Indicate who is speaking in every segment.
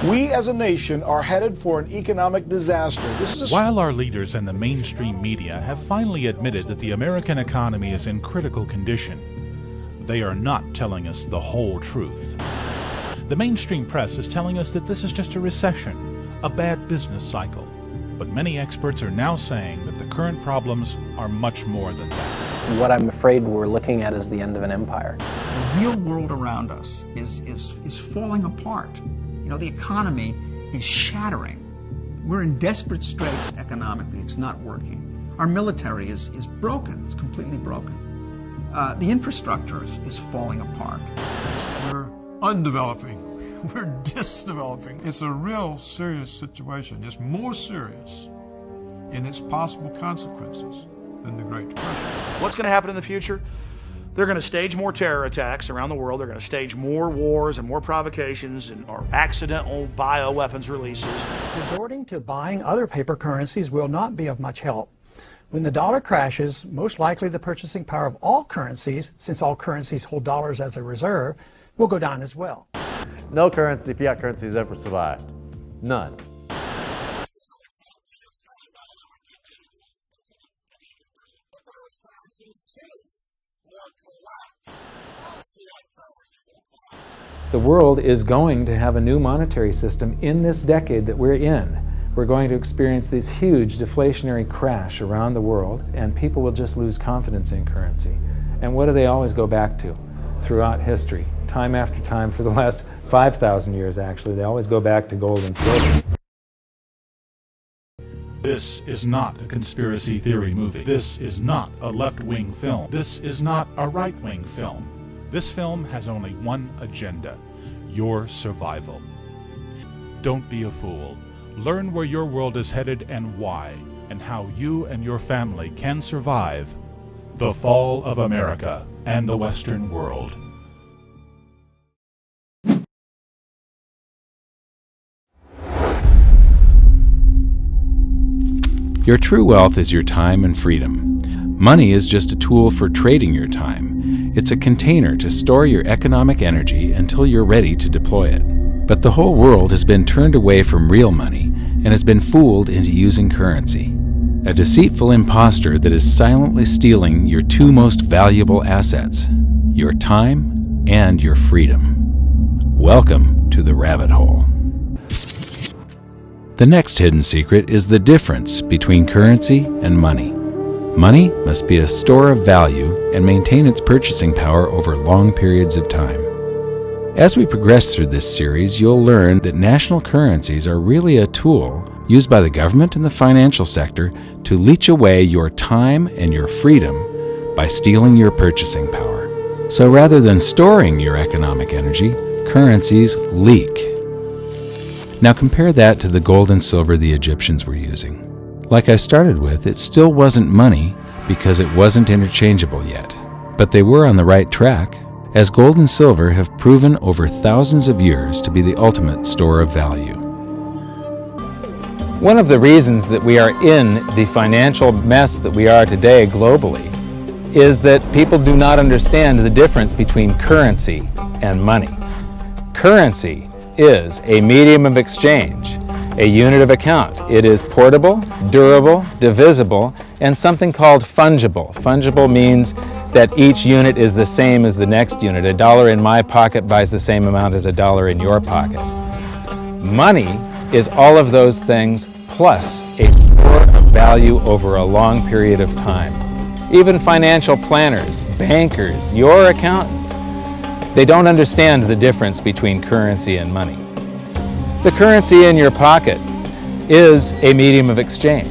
Speaker 1: We as a nation are headed for an economic disaster.
Speaker 2: While our leaders and the mainstream media have finally admitted that the American economy is in critical condition, they are not telling us the whole truth. The mainstream press is telling us that this is just a recession, a bad business cycle. But many experts are now saying that the current problems are much more than that.
Speaker 3: What I'm afraid we're looking at is the end of an empire.
Speaker 4: The real world around us is falling apart. You know, the economy is shattering. We're in desperate straits economically. It's not working. Our military is broken. It's completely broken. The infrastructure is falling apart.
Speaker 5: We're undeveloping. We're disdeveloping. It's a real serious situation. It's more serious in its possible consequences than the Great Depression.
Speaker 6: What's going to happen in the future? They're going to stage more terror attacks around the world. They're going to stage more wars and more provocations or accidental bioweapons releases.
Speaker 7: Resorting to buying other paper currencies will not be of much help. When the dollar crashes, most likely the purchasing power of all currencies, since all currencies hold dollars as a reserve, will go down as well.
Speaker 8: No currency, fiat currency, has ever survived. None.
Speaker 9: The world is going to have a new monetary system in this decade that we're in. We're going to experience this huge deflationary crash around the world, and people will just lose confidence in currency. And what do they always go back to throughout history? Time after time, for the last 5,000 years actually, they always go back to gold and silver.
Speaker 2: This is not a conspiracy theory movie. This is not a left-wing film. This is not a right-wing film. This film has only one agenda: your survival. Don't be a fool. Learn where your world is headed and why, and how you and your family can survive the fall of America and the Western world.
Speaker 10: Your true wealth is your time and freedom. Money is just a tool for trading your time. It's a container to store your economic energy until you're ready to deploy it. But the whole world has been turned away from real money and has been fooled into using currency. A deceitful imposter that is silently stealing your two most valuable assets, your time and your freedom. Welcome to the rabbit hole. The next hidden secret is the difference between currency and money. Money must be a store of value and maintain its purchasing power over long periods of time. As we progress through this series, you'll learn that national currencies are really a tool used by the government and the financial sector to leech away your time and your freedom by stealing your purchasing power. So rather than storing your economic energy, currencies leak. Now compare that to the gold and silver the Egyptians were using. Like I started with, it still wasn't money because it wasn't interchangeable yet. But they were on the right track, as gold and silver have proven over thousands of years to be the ultimate store of value.
Speaker 9: One of the reasons that we are in the financial mess that we are today globally is that people do not understand the difference between currency and money. Currency is a medium of exchange, a unit of account. It is portable, durable, divisible, and something called fungible. Fungible means that each unit is the same as the next unit. A dollar in my pocket buys the same amount as a dollar in your pocket. Money is all of those things plus a store of value over a long period of time. Even financial planners, bankers, your accountant, they don't understand the difference between currency and money. The currency in your pocket is a medium of exchange.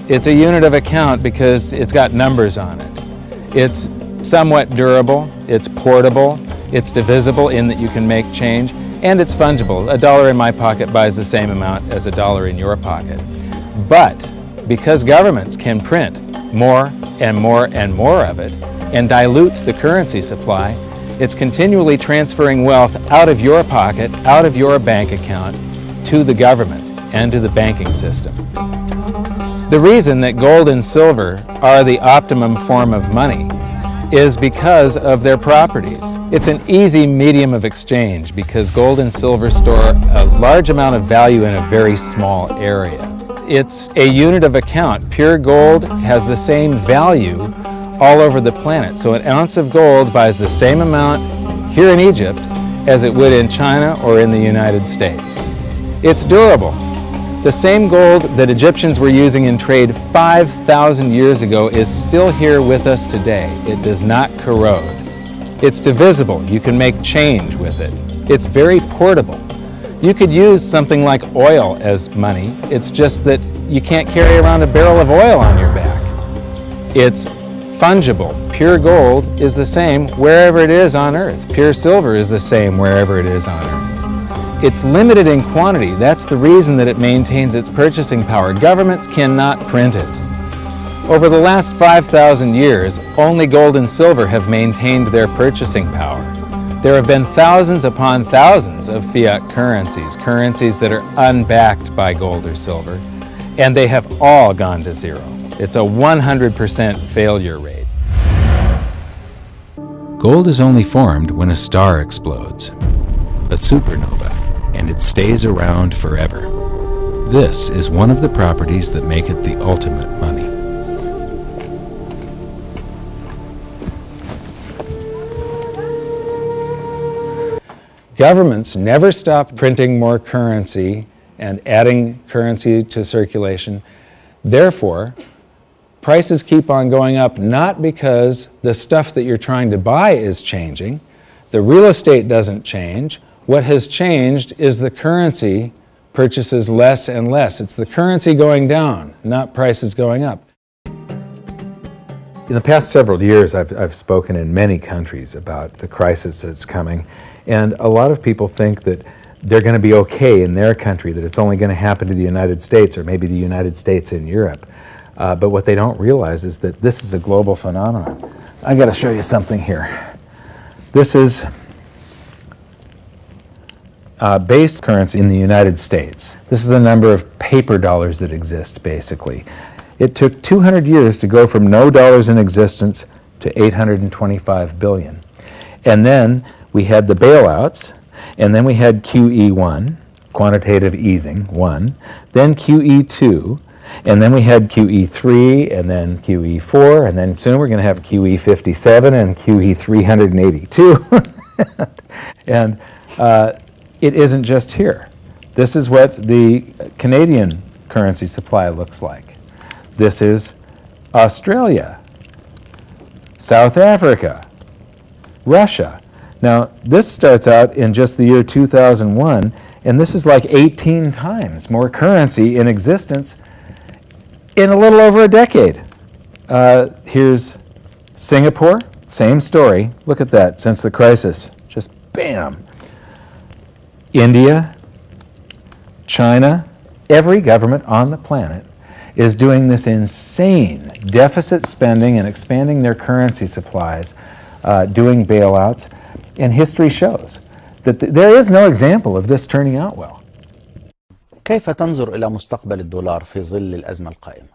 Speaker 9: It's a unit of account because it's got numbers on it. It's somewhat durable, it's portable, it's divisible in that you can make change, and it's fungible. A dollar in my pocket buys the same amount as a dollar in your pocket. But because governments can print more and more and more of it and dilute the currency supply, it's continually transferring wealth out of your pocket, out of your bank account, to the government and to the banking system. The reason that gold and silver are the optimum form of money is because of their properties. It's an easy medium of exchange because gold and silver store a large amount of value in a very small area. It's a unit of account. Pure gold has the same value all over the planet. So an ounce of gold buys the same amount here in Egypt as it would in China or in the United States. It's durable. The same gold that Egyptians were using in trade 5,000 years ago is still here with us today. It does not corrode. It's divisible. You can make change with it. It's very portable. You could use something like oil as money. It's just that you can't carry around a barrel of oil on your back. It's fungible. Pure gold is the same wherever it is on Earth. Pure silver is the same wherever it is on Earth. It's limited in quantity. That's the reason that it maintains its purchasing power. Governments cannot print it. Over the last 5,000 years, only gold and silver have maintained their purchasing power. There have been thousands upon thousands of fiat currencies, currencies that are unbacked by gold or silver, and they have all gone to zero. It's a 100% failure rate.
Speaker 10: Gold is only formed when a star explodes, a supernova, and it stays around forever. This is one of the properties that make it the ultimate money.
Speaker 9: Governments never stop printing more currency and adding currency to circulation. Therefore, prices keep on going up, not because the stuff that you're trying to buy is changing. The real estate doesn't change. What has changed is the currency purchases less and less. It's the currency going down, not prices going up.
Speaker 11: In the past several years, I've spoken in many countries about the crisis that's coming, and a lot of people think that they're going to be okay in their country, that it's only going to happen to the United States or maybe the United States in Europe. But what they don't realize is that this is a global phenomenon. I've got to show you something here. This is base currency in the United States. This is the number of paper dollars that exist, basically. It took 200 years to go from no dollars in existence to 825 billion. And then we had the bailouts, and then we had QE1, quantitative easing 1, then QE2, and then we had QE3, and then QE4, and then soon we're going to have QE57 and QE382. And it isn't just here. This is what the Canadian currency supply looks like. This is Australia, South Africa, Russia. Now, this starts out in just the year 2001, and this is like 18 times more currency in existence in a little over a decade. Here's Singapore, same story. Look at that, since the crisis, just bam. India, China, every government on the planet is doing this insane deficit spending and expanding their currency supplies, doing bailouts, and history shows that there is no example of this turning out well.
Speaker 12: كيف تنظر إلى مستقبل الدولار في ظل الأزمة القائمة؟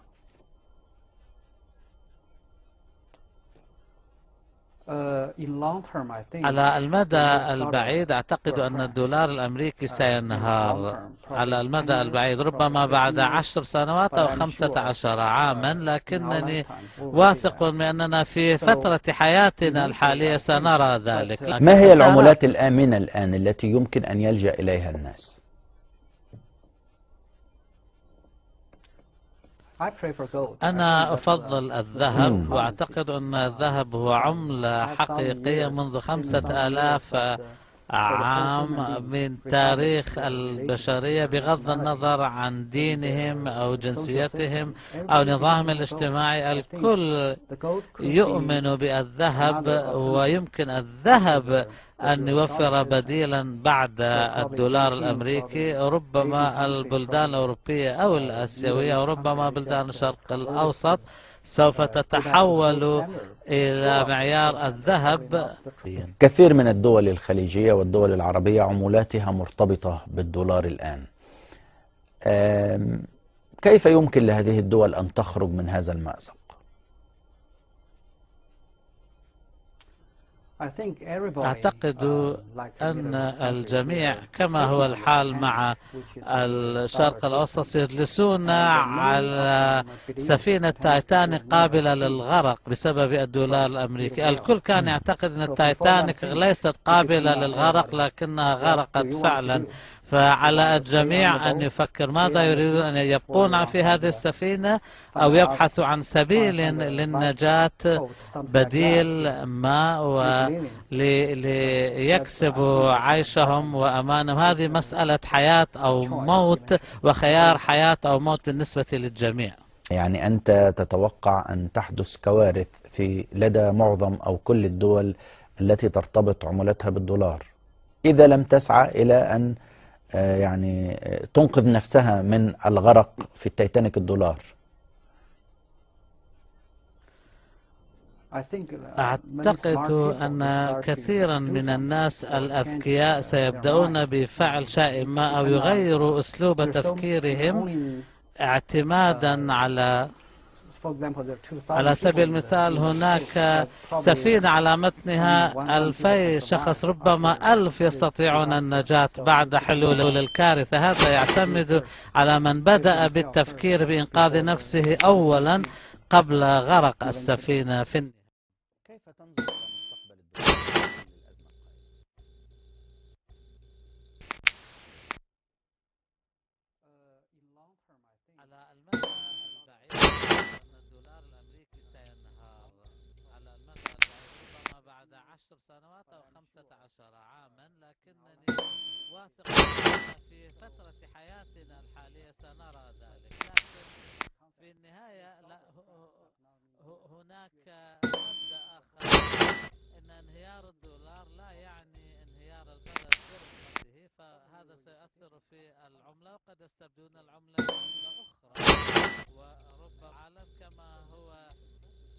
Speaker 13: على المدى البعيد أعتقد أن الدولار الأمريكي سينهار على المدى البعيد، ربما بعد 10 سنوات أو 15 عاما، لكنني واثق من أننا في فترة حياتنا الحالية سنرى ذلك.
Speaker 12: ما هي العملات الآمنة الآن التي يمكن أن يلجأ إليها الناس؟
Speaker 13: أنا أفضل الذهب، وأعتقد أن الذهب هو عملة حقيقية منذ 5000 عام من تاريخ البشرية، بغض النظر عن دينهم أو جنسيتهم أو نظامهم الاجتماعي. الكل يؤمن بالذهب، ويمكن الذهب أن يوفر بديلا بعد الدولار الأمريكي. ربما البلدان الأوروبية أو الآسيوية وربما بلدان الشرق الأوسط سوف تتحول إلى معيار الذهب.
Speaker 12: كثير من الدول الخليجية والدول العربية عملاتها مرتبطة بالدولار الآن. كيف يمكن لهذه الدول أن تخرج من هذا المأزق؟
Speaker 13: أعتقد أن الجميع كما هو الحال مع الشرق الأوسط يجلسون على سفينة تايتانيك قابلة للغرق بسبب الدولار الأمريكي. الكل كان يعتقد أن التايتانيك ليست قابلة للغرق لكنها غرقت فعلا. فعلى الجميع أن يفكر ماذا يريدون، أن يبقون في هذه السفينة أو يبحثوا عن سبيل للنجاة، بديل ما ليكسبوا عيشهم وأمانهم. هذه مسألة حياة أو موت، وخيار حياة أو موت بالنسبة للجميع.
Speaker 12: يعني أنت تتوقع أن تحدث كوارث لدى معظم أو كل الدول التي ترتبط عملتها بالدولار إذا لم تسعى إلى أن يعني تنقذ نفسها من الغرق في التايتانيك الدولار.
Speaker 13: أعتقد أن كثيرا من الناس الأذكياء سيبدأون بفعل شيء ما أو يغيروا أسلوب تفكيرهم اعتمادا على سبيل المثال هناك سفينة على متنها 2000 شخص، ربما 1000 يستطيعون النجاة بعد حلول الكارثة. هذا يعتمد على من بدأ بالتفكير بإنقاذ نفسه أولا قبل غرق السفينة في النهاية.
Speaker 12: كيف تنظر إلى مستقبل الدولار؟
Speaker 13: على المدى البعيد الدولار الأمريكي سينهار. على المدى البعيد ربما بعد 10 سنوات أو 15 عاما، لكنني واثق أن في فترة حياتنا الحالية سنرى ذلك. لكن في النهاية هناك مبدأ آخر، إن انهيار الدولار لا يعني انهيار البلد برمته، فهذا سيؤثر في العملة وقد يستبدلون العملة بعملة أخرى، ورب العالم كما هو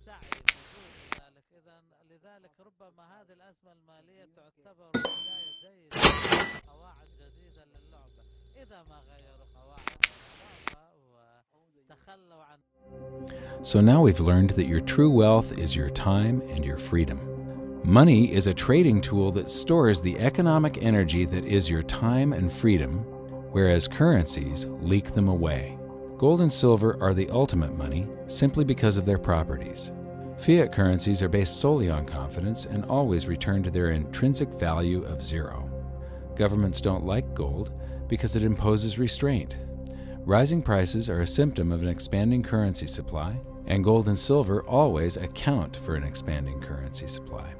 Speaker 13: سعي بوجود ذلك. لذلك ربما هذه الأزمة المالية تعتبر بداية جيدة، قواعد جديدة للعبة إذا ما غيروا قواعد اللعبة وتخلوا عن.
Speaker 10: So now we've learned that your true wealth is your time and your freedom. Money is a trading tool that stores the economic energy that is your time and freedom, whereas currencies leak them away. Gold and silver are the ultimate money simply because of their properties. Fiat currencies are based solely on confidence and always return to their intrinsic value of zero. Governments don't like gold because it imposes restraint. Rising prices are a symptom of an expanding currency supply, and gold and silver always account for an expanding currency supply.